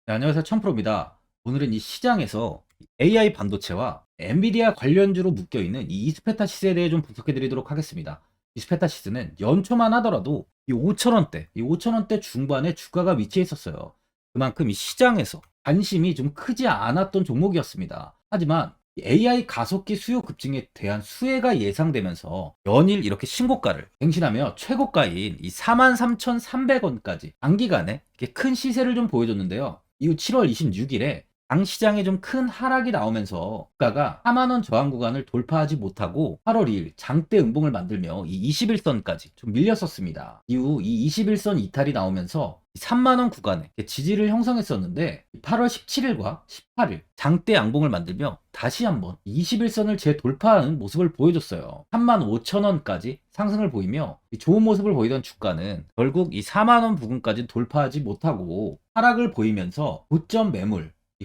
네, 안녕하세요. 천프로입니다. 오늘은 이 시장에서 AI 반도체와 엔비디아 관련주로 묶여있는 이 이스페타시스에 대해 좀 분석해 드리도록 하겠습니다. 이스페타시스는 연초만 하더라도 이 5천원대 중반에 주가가 위치해 있었어요. 그만큼 이 시장에서 관심이 좀 크지 않았던 종목이었습니다. 하지만 AI 가속기 수요 급증에 대한 수혜가 예상되면서 연일 이렇게 신고가를 갱신하며 최고가인 이 43,300원까지 단기간에 이렇게 큰 시세를 좀 보여줬는데요. 이후 7월 26일에 당 시장에 좀 큰 하락이 나오면서 주가가 4만 원 저항 구간을 돌파하지 못하고 8월 2일 장대 음봉을 만들며 이 21선까지 좀 밀렸었습니다. 이후 이 21선 이탈이 나오면서 3만 원 구간에 지지를 형성했었는데 8월 17일과 18일 장대 양봉을 만들며 다시 한번 21선을 재돌파하는 모습을 보여줬어요. 3만 5천 원까지 상승을 보이며 좋은 모습을 보이던 주가는 결국 이 4만 원 부근까지 돌파하지 못하고 하락을 보이면서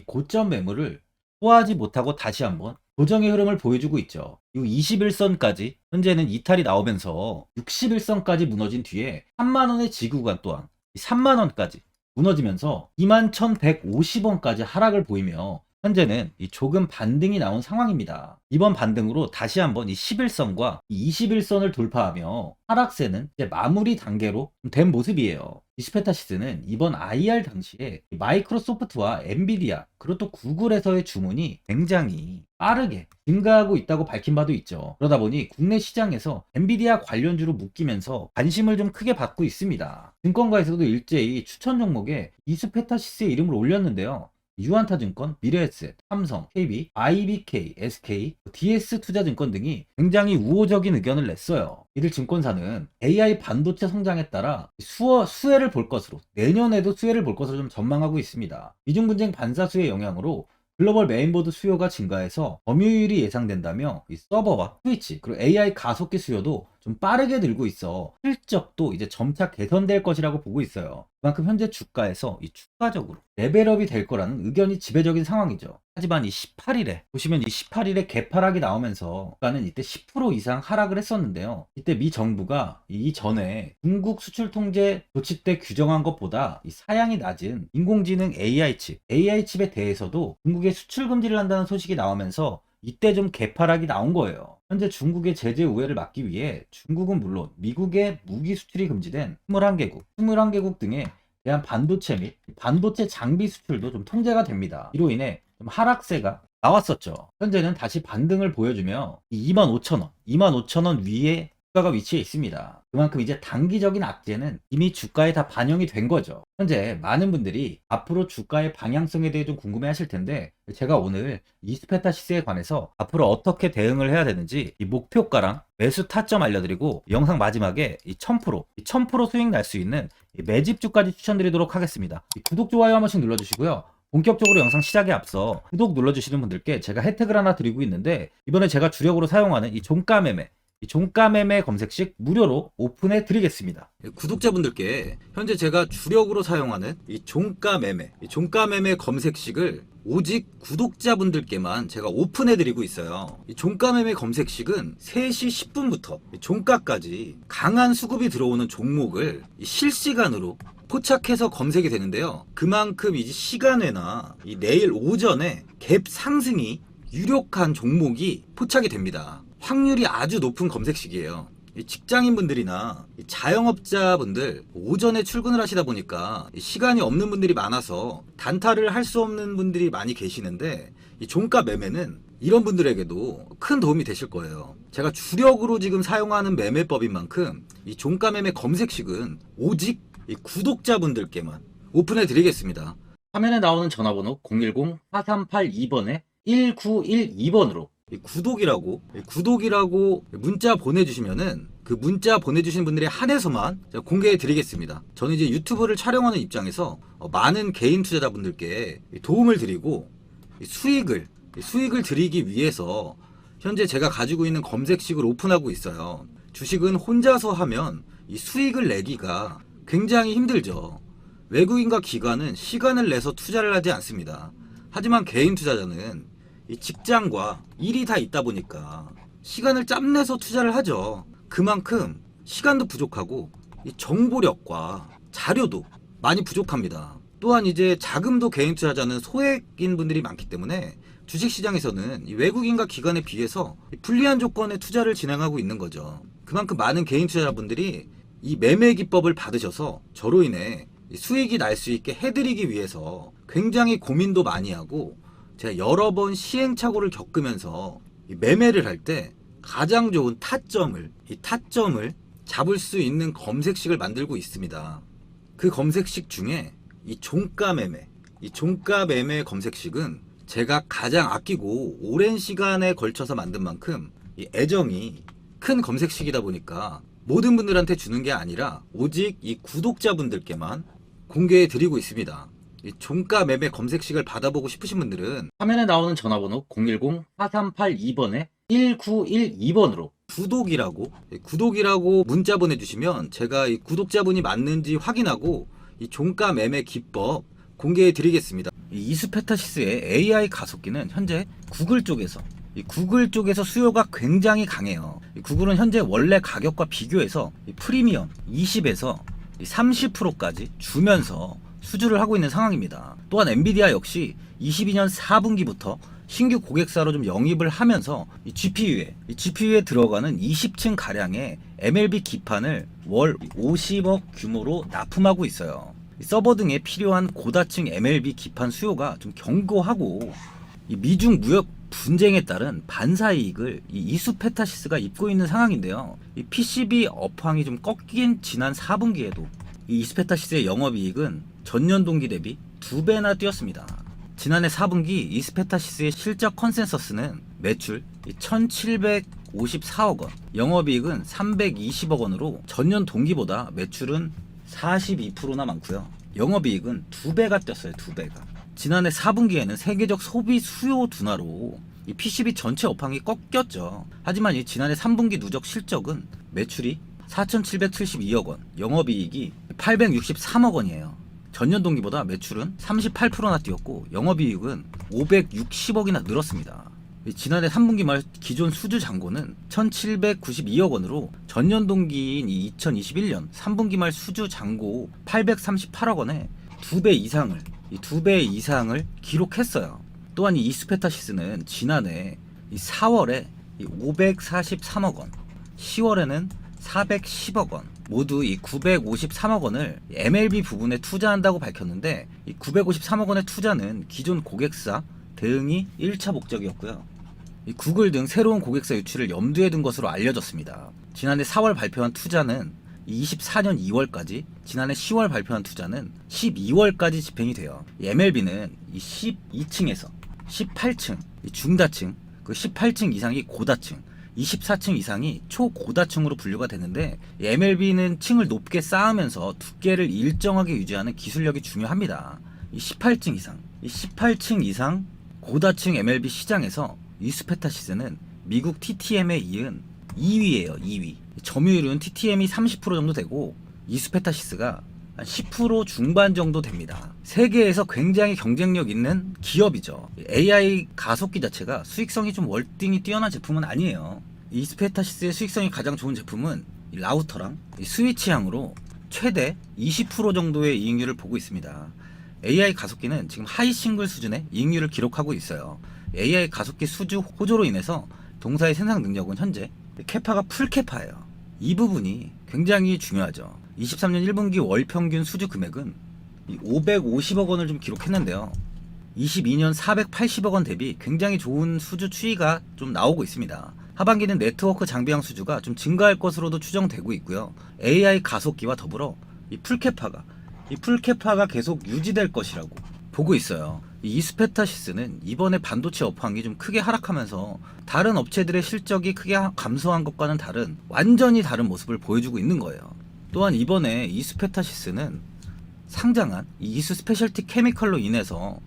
고점 매물을 소화하지 못하고 다시 한번 조정의 흐름을 보여주고 있죠. 이 21선까지 현재는 이탈이 나오면서 61선까지 무너진 뒤에 3만원의 지구간 또한 3만원까지 무너지면서 21,150원까지 하락을 보이며 현재는 조금 반등이 나온 상황입니다. 이번 반등으로 다시 한번 이 11선과 21선을 돌파하며 하락세는 이제 마무리 단계로 된 모습이에요. 이스페타시스는 이번 IR 당시에 마이크로소프트와 엔비디아 그리고 또 구글에서의 주문이 굉장히 빠르게 증가하고 있다고 밝힌 바도 있죠. 그러다 보니 국내 시장에서 엔비디아 관련주로 묶이면서 관심을 좀 크게 받고 있습니다. 증권가에서도 일제히 추천 종목에 이스페타시스의 이름을 올렸는데요. 유한타증권, 미래에셋, 삼성, KB, IBK, SK, DS투자증권 등이 굉장히 우호적인 의견을 냈어요. 이들 증권사는 AI 반도체 성장에 따라 수혜를 볼 것으로, 내년에도 수혜를 볼 것으로 좀 전망하고 있습니다. 미중 분쟁 반사수의 영향으로 글로벌 메인보드 수요가 증가해서 점유율이 예상된다며 이 서버와 스위치 그리고 AI 가속기 수요도 좀 빠르게 늘고 있어 실적도 이제 점차 개선될 것이라고 보고 있어요. 그만큼 현재 주가에서 이 추가적으로 레벨업이 될 거라는 의견이 지배적인 상황이죠. 하지만 이 18일에 보시면 이 18일에 개파락이 나오면서 주가는 이때 10% 이상 하락을 했었는데요. 이때 미 정부가 이전에 중국 수출 통제 조치 때 규정한 것보다 이 사양이 낮은 인공지능 AI 칩에 대해서도 중국에 수출 금지를 한다는 소식이 나오면서 이때 좀 개파락이 나온 거예요. 현재 중국의 제재 우회를 막기 위해 중국은 물론 미국의 무기 수출이 금지된 21개국 등에 대한 반도체 및 반도체 장비 수출도 좀 통제가 됩니다. 이로 인해 좀 하락세가 나왔었죠. 현재는 다시 반등을 보여주며 25,000원 위에 주가가 위치해 있습니다. 그만큼 이제 단기적인 악재는 이미 주가에 다 반영이 된 거죠. 현재 많은 분들이 앞으로 주가의 방향성에 대해 좀 궁금해 하실 텐데 제가 오늘 이스페타시스에 관해서 앞으로 어떻게 대응을 해야 되는지 이 목표가랑 매수 타점 알려드리고 영상 마지막에 이 1000% 수익 날 수 있는 이 매집주까지 추천드리도록 하겠습니다. 구독, 좋아요 한 번씩 눌러주시고요. 본격적으로 영상 시작에 앞서 구독 눌러주시는 분들께 제가 혜택을 하나 드리고 있는데 이번에 제가 주력으로 사용하는 이 종가 매매 검색식 무료로 오픈해 드리겠습니다. 구독자분들께 현재 제가 주력으로 사용하는 이 종가 매매 검색식을 오직 구독자분들께만 제가 오픈해 드리고 있어요. 이 종가매매 검색식은 3시 10분부터 종가까지 강한 수급이 들어오는 종목을 실시간으로 포착해서 검색이 되는데요. 그만큼 이제 시간외나 이 내일 오전에 갭 상승이 유력한 종목이 포착이 됩니다. 확률이 아주 높은 검색식이에요. 직장인분들이나 자영업자분들 오전에 출근을 하시다 보니까 시간이 없는 분들이 많아서 단타를 할 수 없는 분들이 많이 계시는데 이 종가 매매는 이런 분들에게도 큰 도움이 되실 거예요. 제가 주력으로 지금 사용하는 매매법인 만큼 이 종가 매매 검색식은 오직 이 구독자분들께만 오픈해 드리겠습니다. 화면에 나오는 전화번호 010-4382번에 1912번으로 구독이라고 문자 보내주시면은 그 문자 보내주신 분들에 한해서만 제가 공개해 드리겠습니다. 저는 이제 유튜브를 촬영하는 입장에서 많은 개인 투자자분들께 도움을 드리고 수익을 드리기 위해서 현재 제가 가지고 있는 검색식을 오픈하고 있어요. 주식은 혼자서 하면 이 수익을 내기가 굉장히 힘들죠. 외국인과 기관은 시간을 내서 투자를 하지 않습니다. 하지만 개인 투자자는 이 직장과 일이 다 있다 보니까 시간을 짬내서 투자를 하죠. 그만큼 시간도 부족하고 이 정보력과 자료도 많이 부족합니다. 또한 이제 자금도 개인 투자자는 소액인 분들이 많기 때문에 주식시장에서는 이 외국인과 기관에 비해서 불리한 조건의 투자를 진행하고 있는 거죠. 그만큼 많은 개인 투자자분들이 이 매매 기법을 받으셔서 저로 인해 수익이 날 수 있게 해드리기 위해서 굉장히 고민도 많이 하고, 제가 여러 번 시행착오를 겪으면서 이 매매를 할 때 가장 좋은 타점을 잡을 수 있는 검색식을 만들고 있습니다. 그 검색식 중에 이 종가 매매 검색식은 제가 가장 아끼고 오랜 시간에 걸쳐서 만든 만큼 이 애정이 큰 검색식이다 보니까 모든 분들한테 주는 게 아니라 오직 이 구독자분들께만 공개해 드리고 있습니다. 이 종가 매매 검색식을 받아보고 싶으신 분들은 화면에 나오는 전화번호 010-4382번에 1912번으로 구독이라고 문자 보내주시면 제가 이 구독자분이 맞는지 확인하고 이 종가 매매 기법 공개해 드리겠습니다. 이 이스페타시스의 AI 가속기는 현재 구글 쪽에서 수요가 굉장히 강해요. 구글은 현재 원래 가격과 비교해서 프리미엄 20에서 30%까지 주면서 수주를 하고 있는 상황입니다. 또한 엔비디아 역시 22년 4분기부터 신규 고객사로 좀 영입을 하면서 이 GPU에 들어가는 20층 가량의 MLB 기판을 월 50억 규모로 납품하고 있어요. 서버 등에 필요한 고다층 MLB 기판 수요가 좀 견고하고, 이 미중 무역 분쟁에 따른 반사이익을 이 이수페타시스가 입고 있는 상황인데요. 이 PCB 업황이 좀 꺾인 지난 4분기에도 이 이스페타시스의 영업이익은 전년 동기 대비 2배나 뛰었습니다. 지난해 4분기 이스페타시스의 실적 컨센서스는 매출 1,754억 원, 영업이익은 320억 원으로 전년 동기보다 매출은 42%나 많고요. 영업이익은 2배가 뛰었어요. 2배가. 지난해 4분기에는 세계적 소비 수요 둔화로 이 PCB 전체 업황이 꺾였죠. 하지만 이 지난해 3분기 누적 실적은 매출이 4,772억 원, 영업이익이 863억 원이에요. 전년 동기보다 매출은 38%나 뛰었고 영업이익은 560억이나 늘었습니다. 지난해 3분기 말 기존 수주 잔고는 1,792억 원으로 전년 동기인 2021년 3분기 말 수주 잔고 838억 원에 2배 이상을 기록했어요. 또한 이 이스페타시스는 지난해 4월에 543억 원, 10월에는 410억 원, 모두 이 953억 원을 MLB 부분에 투자한다고 밝혔는데, 이 953억 원의 투자는 기존 고객사 대응이 1차 목적이었고요. 이 구글 등 새로운 고객사 유치를 염두에 둔 것으로 알려졌습니다. 지난해 4월 발표한 투자는 24년 2월까지, 지난해 10월 발표한 투자는 12월까지 집행이 돼요. 이 MLB는 이 12층에서 18층, 이 중다층, 그 18층 이상이 고다층, 24층 이상이 초고다층으로 분류가 되는데, 이 MLB는 층을 높게 쌓으면서 두께를 일정하게 유지하는 기술력이 중요합니다. 이 18층 이상 고다층 MLB 시장에서 이스페타시스는 미국 TTM에 이은 2위예요. 2위. 점유율은 TTM이 30% 정도 되고 이스페타시스가 한 10% 중반 정도 됩니다. 세계에서 굉장히 경쟁력 있는 기업이죠. AI 가속기 자체가 수익성이 좀 월등히 뛰어난 제품은 아니에요. 이스페타시스의 수익성이 가장 좋은 제품은 이 라우터랑 이 스위치향으로 최대 20% 정도의 이익률을 보고 있습니다. AI 가속기는 지금 하이 싱글 수준의 이익률을 기록하고 있어요. AI 가속기 수주 호조로 인해서 동사의 생산 능력은 현재 캐파가 풀캐파예요. 이 부분이 굉장히 중요하죠. 23년 1분기 월 평균 수주 금액은 550억 원을 좀 기록했는데요. 22년 480억 원 대비 굉장히 좋은 수주 추이가 좀 나오고 있습니다. 하반기는 네트워크 장비형 수주가 좀 증가할 것으로도 추정되고 있고요. AI 가속기와 더불어 이 풀캐파가 계속 유지될 것이라고 보고 있어요. 이 이스페타시스는 이번에 반도체 업황이 좀 크게 하락하면서 다른 업체들의 실적이 크게 감소한 것과는 다른 완전히 다른 모습을 보여주고 있는 거예요. 또한 이번에 이스페타시스는 상장한 이 이수 스페셜티 케미컬로 인해서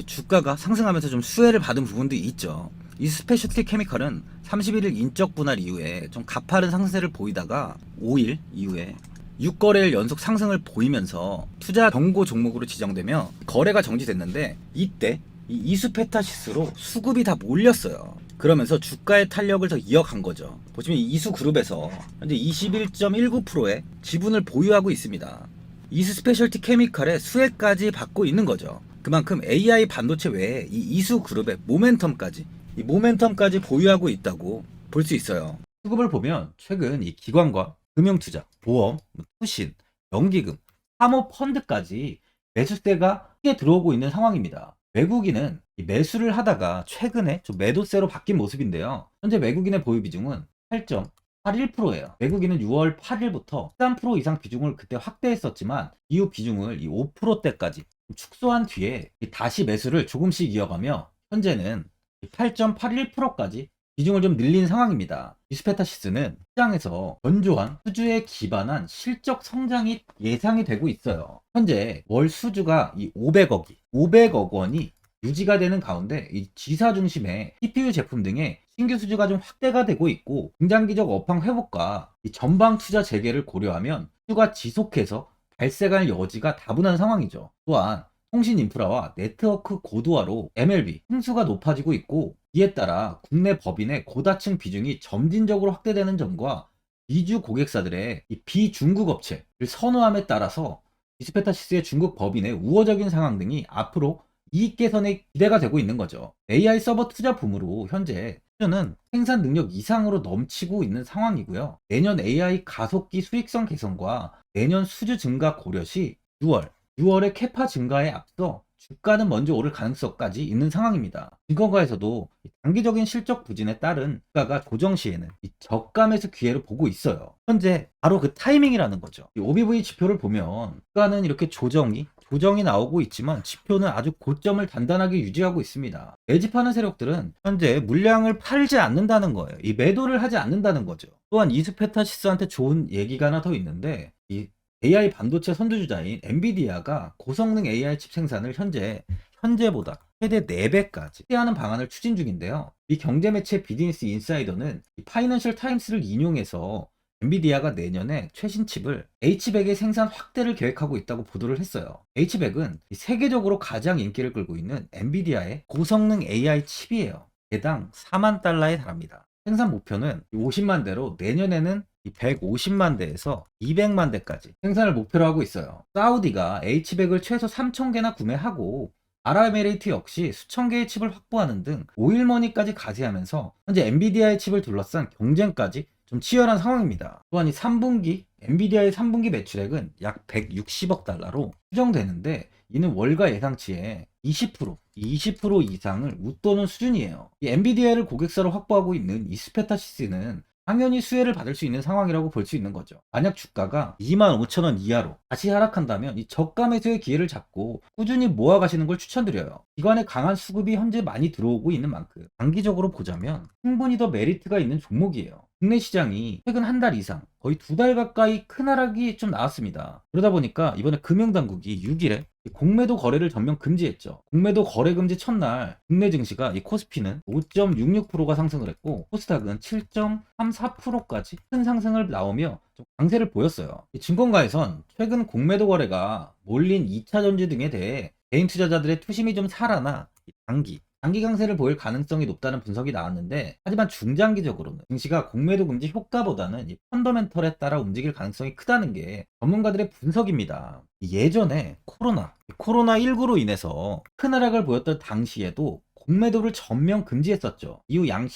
주가가 상승하면서 좀 수혜를 받은 부분도 있죠. 이 스페셜티 케미컬은 31일 인적 분할 이후에 좀 가파른 상승세를 보이다가 5일 이후에 6거래일 연속 상승을 보이면서 투자 경고 종목으로 지정되며 거래가 정지됐는데, 이때 이 이수페타시스로 수급이 다 몰렸어요. 그러면서 주가의 탄력을 더 이어간 거죠. 보시면 이수그룹에서 현재 21.19%의 지분을 보유하고 있습니다. 이수 스페셜티 케미칼의 수혜까지 받고 있는 거죠. 그만큼 AI 반도체 외에 이 이수 그룹의 모멘텀까지 보유하고 있다고 볼 수 있어요. 수급을 보면 최근 이 기관과 금융투자, 보험, 투신, 연기금, 사모펀드까지 매수세가 크게 들어오고 있는 상황입니다. 외국인은 이 매수를 하다가 최근에 좀 매도세로 바뀐 모습인데요. 현재 외국인의 보유 비중은 8.81%예요. 외국인은 6월 8일부터 13% 이상 비중을 그때 확대했었지만 이후 비중을 이 5%대까지 축소한 뒤에 다시 매수를 조금씩 이어가며 현재는 8.81%까지 비중을 좀 늘린 상황입니다. 이스페타시스는 시장에서 건조한 수주에 기반한 실적 성장이 예상이 되고 있어요. 현재 월 수주가 이 500억 원이 유지가 되는 가운데 이 G사 중심의 CPU 제품 등의 신규 수주가 좀 확대가 되고 있고 중장기적 업황 회복과 이 전방 투자 재개를 고려하면 수주가 지속해서 발생할 여지가 다분한 상황이죠. 또한 통신 인프라와 네트워크 고도화로 MLB 층수가 높아지고 있고 이에 따라 국내 법인의 고다층 비중이 점진적으로 확대되는 점과 미주 고객사들의 이 비중국 업체를 선호함에 따라서 디스페타시스의 중국 법인의 우호적인 상황 등이 앞으로 이익 개선에 기대가 되고 있는 거죠. AI 서버 투자 붐으로 현재 수주는 생산 능력 이상으로 넘치고 있는 상황이고요. 내년 AI 가속기 수익성 개선과 내년 수주 증가 고려 시 6월의 캐파 증가에 앞서 주가는 먼저 오를 가능성까지 있는 상황입니다. 증권가에서도 단기적인 실적 부진에 따른 주가가 조정 시에는 이 저가 매수 기회를 보고 있어요. 현재 바로 그 타이밍이라는 거죠. 이 OBV 지표를 보면 주가는 이렇게 조정이 나오고 있지만 지표는 아주 고점을 단단하게 유지하고 있습니다. 매집하는 세력들은 현재 물량을 팔지 않는다는 거예요. 이 매도를 하지 않는다는 거죠. 또한 이스페타시스한테 좋은 얘기가 하나 더 있는데 이 AI 반도체 선두주자인 엔비디아가 고성능 AI 칩 생산을 현재보다 최대 4배까지 확대하는 방안을 추진 중인데요. 이 경제 매체 비즈니스 인사이더는 파이낸셜 타임스를 인용해서 엔비디아가 내년에 최신 칩을 H100의 생산 확대를 계획하고 있다고 보도를 했어요. H100은 세계적으로 가장 인기를 끌고 있는 엔비디아의 고성능 AI 칩이에요. 개당 4만 달러에 달합니다. 생산 목표는 50만 대로 내년에는 150만 대에서 200만 대까지 생산을 목표로 하고 있어요. 사우디가 H100을 최소 3,000개나 구매하고 아랍에미레이트 역시 수천 개의 칩을 확보하는 등 오일머니까지 가세하면서 현재 엔비디아의 칩을 둘러싼 경쟁까지 좀 치열한 상황입니다. 또한 이 3분기 엔비디아의 3분기 매출액은 약 160억 달러로 추정되는데 이는 월가 예상치의 20% 이상을 웃도는 수준이에요. 이 엔비디아를 고객사로 확보하고 있는 이스페타시스는 당연히 수혜를 받을 수 있는 상황이라고 볼 수 있는 거죠. 만약 주가가 25,000원 이하로 다시 하락한다면 이 저가 매수의 기회를 잡고 꾸준히 모아가시는 걸 추천드려요. 기관의 강한 수급이 현재 많이 들어오고 있는 만큼 단기적으로 보자면 충분히 더 메리트가 있는 종목이에요. 국내 시장이 최근 한 달 이상 거의 2달 가까이 큰 하락이 좀 나왔습니다. 그러다 보니까 이번에 금융당국이 6일에 공매도 거래를 전면 금지했죠. 공매도 거래 금지 첫날 국내 증시가 이 코스피는 5.66%가 상승을 했고 코스닥은 7.34%까지 큰 상승을 나오며 좀 강세를 보였어요. 이 증권가에선 최근 공매도 거래가 몰린 2차 전지 등에 대해 개인 투자자들의 투심이 좀 살아나 단기 강세를 보일 가능성이 높다는 분석이 나왔는데 하지만 중장기적으로는 증시가 공매도 금지 효과보다는 이 펀더멘털에 따라 움직일 가능성이 크다는 게 전문가들의 분석입니다. 예전에 코로나19로 인해서 큰 하락을 보였던 당시에도 공매도를 전면 금지했었죠. 이후 양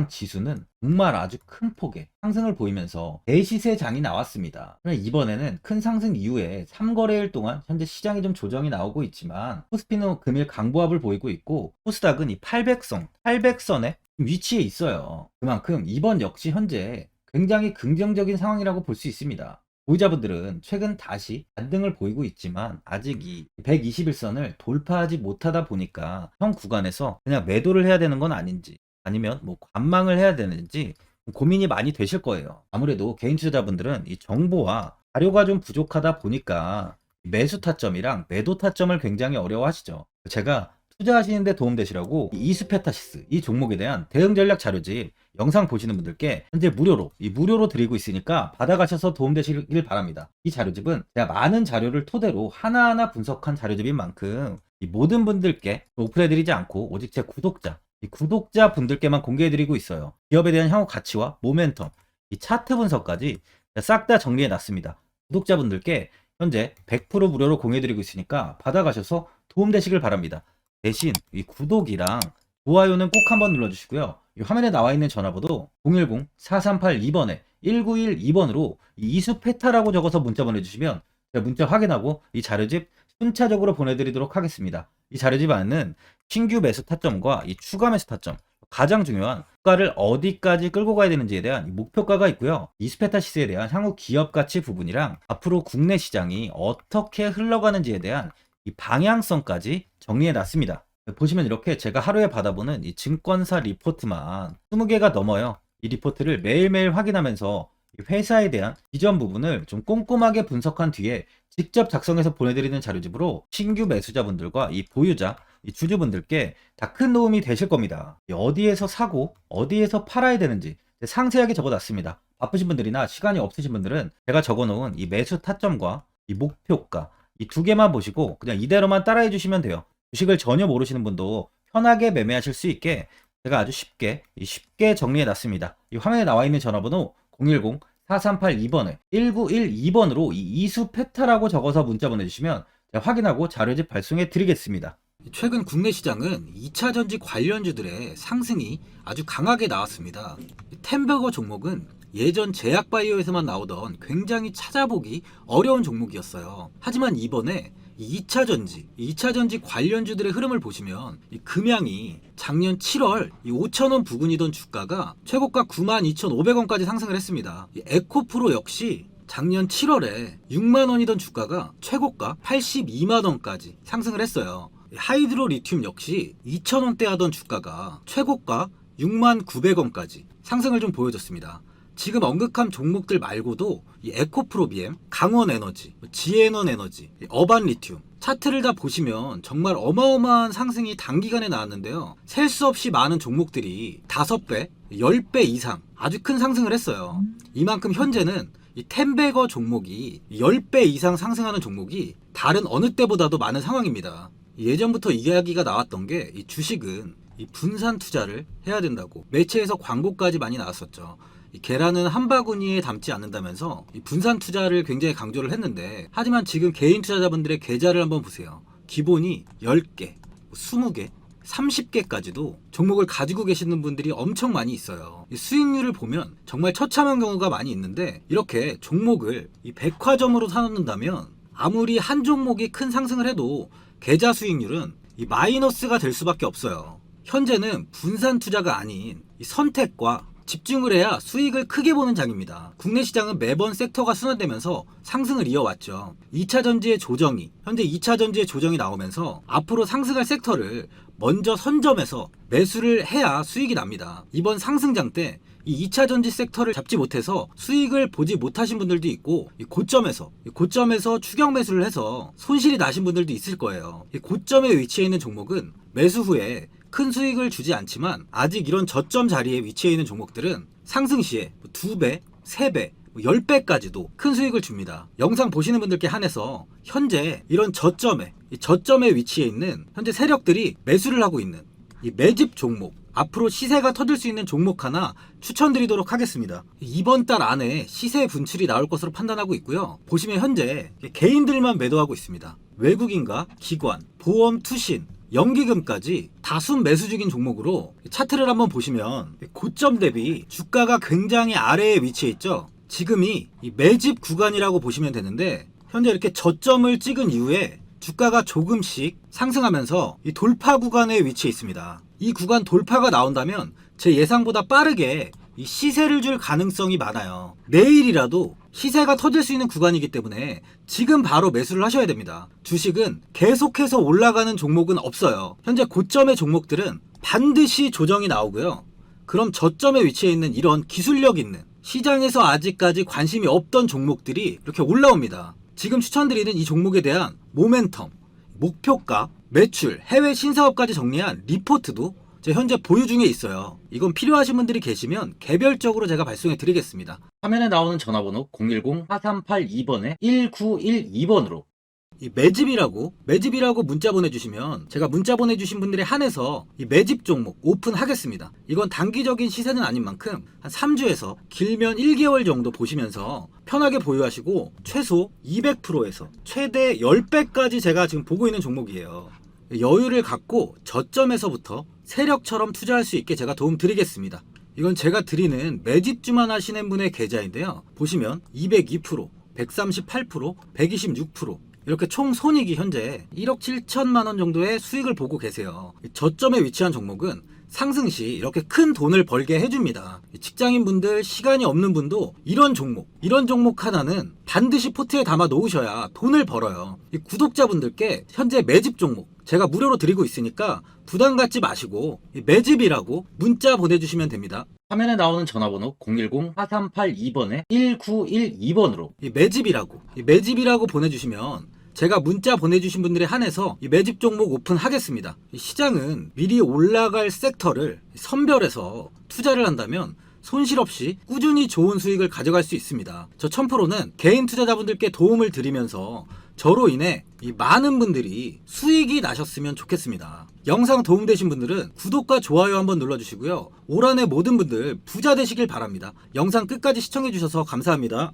지수는 정말 아주 큰 폭의 상승을 보이면서 대시세장이 나왔습니다. 이번에는 큰 상승 이후에 3거래일 동안 현재 시장이 좀 조정이 나오고 있지만 코스피는 금일 강보합을 보이고 있고 코스닥은 이 800선에 위치해 있어요. 그만큼 이번 역시 현재 굉장히 긍정적인 상황이라고 볼 수 있습니다. 보유자분들은 최근 다시 반등을 보이고 있지만 아직 이 121선을 돌파하지 못하다 보니까 현 구간에서 그냥 매도를 해야 되는 건 아닌지 아니면 뭐 관망을 해야 되는지 고민이 많이 되실 거예요. 아무래도 개인 투자자분들은 이 정보와 자료가 좀 부족하다 보니까 매수 타점이랑 매도 타점을 굉장히 어려워하시죠. 제가 투자하시는데 도움되시라고 이스페타시스 이 종목에 대한 대응 전략 자료집 영상 보시는 분들께 현재 무료로 드리고 있으니까 받아가셔서 도움되시길 바랍니다. 이 자료집은 제가 많은 자료를 토대로 하나하나 분석한 자료집인 만큼 이 모든 분들께 오픈해드리지 않고 오직 제 구독자 분들께만 공개해드리고 있어요. 기업에 대한 향후 가치와 모멘텀, 이 차트 분석까지 싹 다 정리해 놨습니다. 구독자분들께 현재 100% 무료로 공유해드리고 있으니까 받아가셔서 도움되시길 바랍니다. 대신 이 구독이랑 좋아요는 꼭 한번 눌러주시고요. 이 화면에 나와 있는 전화번호 010-4382번에 1912번으로 이수페타라고 적어서 문자 보내주시면 제가 문자 확인하고 이 자료집 순차적으로 보내드리도록 하겠습니다. 이 자료집 안에는 신규 매수 타점과 이 추가 매수 타점, 가장 중요한 주가를 어디까지 끌고 가야 되는지에 대한 목표가가 있고요. 이스페타 시세에 대한 향후 기업 가치 부분이랑 앞으로 국내 시장이 어떻게 흘러가는지에 대한 이 방향성까지 정리해 놨습니다. 보시면 이렇게 제가 하루에 받아보는 이 증권사 리포트만 20개가 넘어요. 이 리포트를 매일매일 확인하면서 이 회사에 대한 비전 부분을 좀 꼼꼼하게 분석한 뒤에 직접 작성해서 보내드리는 자료집으로 신규 매수자분들과 이 보유자, 이 주주분들께 다 큰 도움이 되실 겁니다. 어디에서 사고 어디에서 팔아야 되는지 상세하게 적어놨습니다. 바쁘신 분들이나 시간이 없으신 분들은 제가 적어놓은 이 매수 타점과 이 목표가 이 두 개만 보시고 그냥 이대로만 따라해 주시면 돼요. 주식을 전혀 모르시는 분도 편하게 매매하실 수 있게 제가 아주 쉽게 정리해 놨습니다. 이 화면에 나와 있는 전화번호 010-4382번에 1912번으로 이 이수페타라고 적어서 문자 보내주시면 제가 확인하고 자료집 발송해 드리겠습니다. 최근 국내 시장은 2차 전지 관련주들의 상승이 아주 강하게 나왔습니다. 템버거 종목은 예전 제약바이오에서만 나오던 굉장히 찾아보기 어려운 종목이었어요. 하지만 이번에 2차 전지 관련주들의 흐름을 보시면 이 금양이 작년 7월 5,000원 부근이던 주가가 최고가 92,500원까지 상승을 했습니다. 이 에코프로 역시 작년 7월에 6만원이던 주가가 최고가 82만원까지 상승을 했어요. 하이드로 리튬 역시 2,000원대 하던 주가가 최고가 69,900원까지 상승을 좀 보여줬습니다. 지금 언급한 종목들 말고도 이 에코프로비엠, 강원에너지, 지에너에너지, 어반리튬 차트를 다 보시면 정말 어마어마한 상승이 단기간에 나왔는데요. 셀 수 없이 많은 종목들이 5배, 10배 이상 아주 큰 상승을 했어요. 이만큼 현재는 이 템베거 종목이 10배 이상 상승하는 종목이 다른 어느 때보다도 많은 상황입니다. 예전부터 이야기가 나왔던 게 이 주식은 이 분산 투자를 해야 된다고 매체에서 광고까지 많이 나왔었죠. 이 계란은 한 바구니에 담지 않는다면서 이 분산 투자를 굉장히 강조를 했는데, 하지만 지금 개인 투자자분들의 계좌를 한번 보세요. 기본이 10개, 20개, 30개까지도 종목을 가지고 계시는 분들이 엄청 많이 있어요. 이 수익률을 보면 정말 처참한 경우가 많이 있는데, 이렇게 종목을 이 백화점으로 사놓는다면 아무리 한 종목이 큰 상승을 해도 계좌 수익률은 이 마이너스가 될 수밖에 없어요. 현재는 분산 투자가 아닌 이 선택과 집중을 해야 수익을 크게 보는 장입니다. 국내 시장은 매번 섹터가 순환되면서 상승을 이어왔죠. 2차 전지의 조정이, 현재 2차 전지의 조정이 나오면서 앞으로 상승할 섹터를 먼저 선점해서 매수를 해야 수익이 납니다. 이번 상승장 때 이 2차 전지 섹터를 잡지 못해서 수익을 보지 못하신 분들도 있고, 이 고점에서 추격 매수를 해서 손실이 나신 분들도 있을 거예요. 이 고점에 위치해 있는 종목은 매수 후에 큰 수익을 주지 않지만, 아직 이런 저점 자리에 위치해 있는 종목들은 상승 시에 2배, 3배, 10배까지도 큰 수익을 줍니다. 영상 보시는 분들께 한해서 현재 이런 저점에 위치해 있는 현재 세력들이 매수를 하고 있는 이 매집 종목, 앞으로 시세가 터질 수 있는 종목 하나 추천드리도록 하겠습니다. 이번 달 안에 시세 분출이 나올 것으로 판단하고 있고요. 보시면 현재 개인들만 매도하고 있습니다. 외국인과 기관, 보험, 투신, 연기금까지 다수 매수 중인 종목으로 차트를 한번 보시면 고점 대비 주가가 굉장히 아래에 위치해 있죠. 지금이 이 매집 구간이라고 보시면 되는데, 현재 이렇게 저점을 찍은 이후에 주가가 조금씩 상승하면서 이 돌파 구간에 위치해 있습니다. 이 구간 돌파가 나온다면 제 예상보다 빠르게 이 시세를 줄 가능성이 많아요. 내일이라도 시세가 터질 수 있는 구간이기 때문에 지금 바로 매수를 하셔야 됩니다. 주식은 계속해서 올라가는 종목은 없어요. 현재 고점의 종목들은 반드시 조정이 나오고요. 그럼 저점에 위치해 있는 이런 기술력 있는, 시장에서 아직까지 관심이 없던 종목들이 이렇게 올라옵니다. 지금 추천드리는 이 종목에 대한 모멘텀, 목표가, 매출, 해외 신사업까지 정리한 리포트도 제 현재 보유 중에 있어요. 이건 필요하신 분들이 계시면 개별적으로 제가 발송해 드리겠습니다. 화면에 나오는 전화번호 010-4382번에 1912번으로 이 매집이라고 문자 보내주시면 제가 문자 보내주신 분들에 한해서 이 매집 종목 오픈하겠습니다. 이건 단기적인 시세는 아닌 만큼 한 3주에서 길면 1개월 정도 보시면서 편하게 보유하시고 최소 200%에서 최대 10배까지 제가 지금 보고 있는 종목이에요. 여유를 갖고 저점에서부터 세력처럼 투자할 수 있게 제가 도움 드리겠습니다. 이건 제가 드리는 매집주만 하시는 분의 계좌인데요. 보시면 202%, 138%, 126% 이렇게 총 손익이 현재 1억 7천만 원 정도의 수익을 보고 계세요. 저점에 위치한 종목은 상승 시 이렇게 큰 돈을 벌게 해줍니다. 직장인분들, 시간이 없는 분도 이런 종목 하나는 반드시 포트에 담아 놓으셔야 돈을 벌어요. 이 구독자분들께 현재 매집 종목 제가 무료로 드리고 있으니까 부담 갖지 마시고 매집이라고 문자 보내주시면 됩니다. 화면에 나오는 전화번호 010-4382번에 1912번으로 매집이라고 보내주시면 제가 문자 보내주신 분들에 한해서 이 매집 종목 오픈하겠습니다. 시장은 미리 올라갈 섹터를 선별해서 투자를 한다면 손실 없이 꾸준히 좋은 수익을 가져갈 수 있습니다. 저 1000%는 개인 투자자분들께 도움을 드리면서 저로 인해 이 많은 분들이 수익이 나셨으면 좋겠습니다. 영상 도움되신 분들은 구독과 좋아요 한번 눌러주시고요. 올 한해 모든 분들 부자 되시길 바랍니다. 영상 끝까지 시청해주셔서 감사합니다.